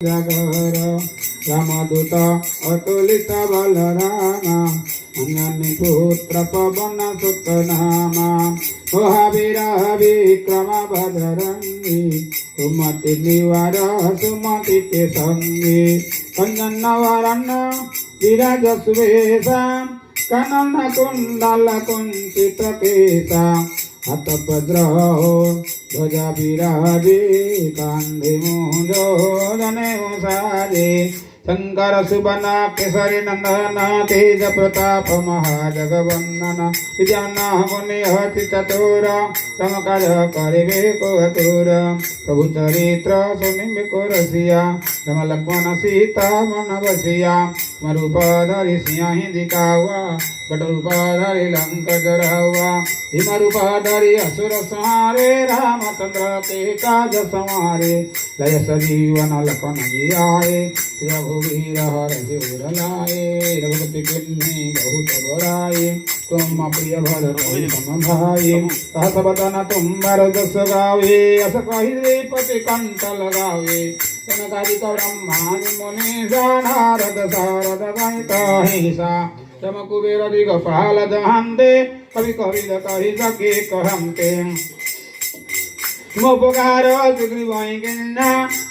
जगर रामदूत अतुलित बलरामा अन्यानि पुत्र पवन सुत नामा महावीर विक्रम भद्रंगी सुमति निवार सुमति के संगी कंजन वरण विराज सुवेशा कनन कुंडल कुंचित केशा हत ध्वजा विराजे कांधे मुंजो जने साजे शंकर सुबन केसरी नंदन तेज प्रताप महाजगवंदन विद्यान मुनि हति चतुर समकाज करिबे को अतुर प्रभु चरित्र सुनिबे को रसिया राम लक्ष्मण सीता मन बसिया रूप धरि सिंह दिखावा बट रूप धरि लंक जरावा भीम रूप धरि असुर संहारे रामचंद्र के काज संवारे लय सजीवन लखन जियाए रघुवीर हरषि उर लाए रघुपति किन्हीं बहुत बड़ाई तुम प्रिय भरत सम भाई सहस बदन तुम जस गावे अस कहि पति कंठ लगावे जनकादिक ब्रह्मादि मुनि नारद सारद सहित हिंसा तम कुबेर दिगपाल दहन्ते कवि कवि कहि सके कहन्ते मोपकार सुग्रीव गिन्ना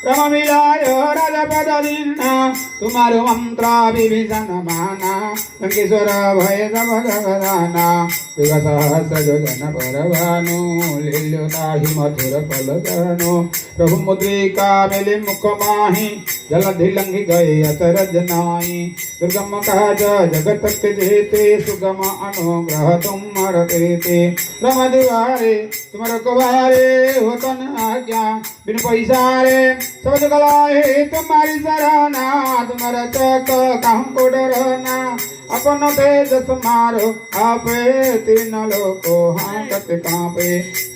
रम मिलाय राजपद दिन्ना तुम्हारो मंत्र विभीषण माना लंकेश्वर भय सब जगदाना युग सहस्र योजन पर भानु लील्यो ताहि मधुर फल जानो प्रभु मुद्रिका मेले मुख माहि जलधि लंघि गए अचरज नाहि दुर्गम काज जगत के जेते सुगम अनुग्रह तुम तेते रम दुआरे तुमर कुबारे तन आज्ञा बिन पैसा रे सब जगलाए तुम्हारी सराहना तुम्हारा चक कहूँ को डरना अपन तेज मारो आपे तीन लोको हाथ कांपे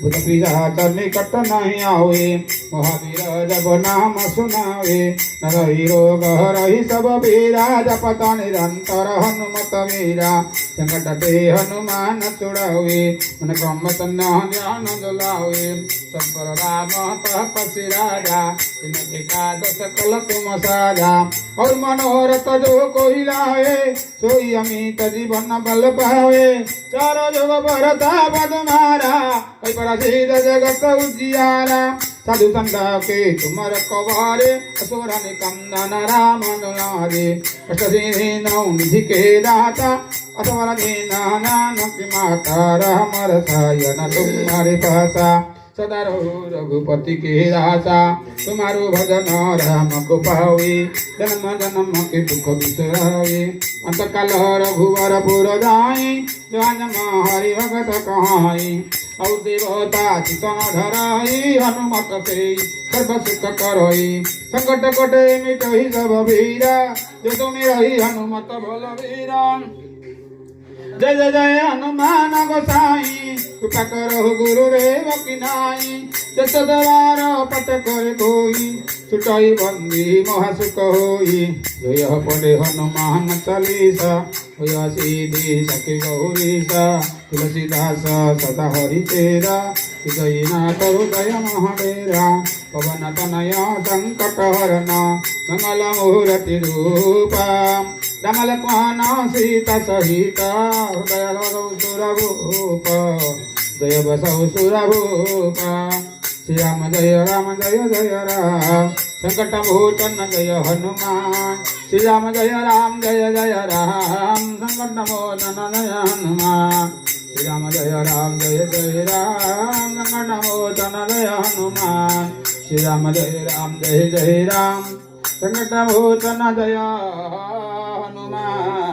भूत पिशाच निकट नहीं आवे महावीर जब नाम सुनावे न रही रोग रही सब पीरा जपता निरंतर हनुमत वीरा संकट ते हनुमान छुड़ावे मन क्रम ध्यान दुलावे सब पर राम तपस्वी राजा जिनके काज सकल तुम साजा और मनोरथ जो कोई लाए सोई अमित जीवन बल पावे चारों जुग भरता पदमारा कई प्रसिद्ध जगत उजियारा साधु संत के तुम रखवारे असुर निकंदन राम दुलारे अष्ट सिद्धि नौ निधि के दाता असवर दीना नानक माता राम रसायन तुम्हारे पासा सदा रहो रघुपति के दासा तुम्हारो भजन राम को पावे जन्म जन्म के दुख बिसरावे अंत काल रघुवर पुर जाई जन्म हरि भगत कहाई और देवता चितन धराई हनुमत से सर्व सुख करई संकट कटे मिटहि सब वीरा जो तुम रही हनुमत बलवीरा जय जय जय हनुमान गोसाई कृपा करो गुरुदेव की नाई जस द्वार पट कर कोई छुटाई बंदी महासुख होई जय पढ़े हनुमान चालीसा होया सीधी सखी गौरीसा तुलसीदास सदा हरि तेरा हृदय नाथ हृदय महाडेरा पवन तनया संकट हरना मंगल मूर्ति रूपा राम लक्ष्मण सीता सहिता हृदय सुरभूप जय बसौ सुरभूप श्री राम जय जय राम संकट मोचन जय हनुमान श्री राम जय राम संकट मोचन जय हनुमान श्री राम जय राम संकट मोचन जय हनुमान श्री राम जय राम संकट मोचन जय हनुमान।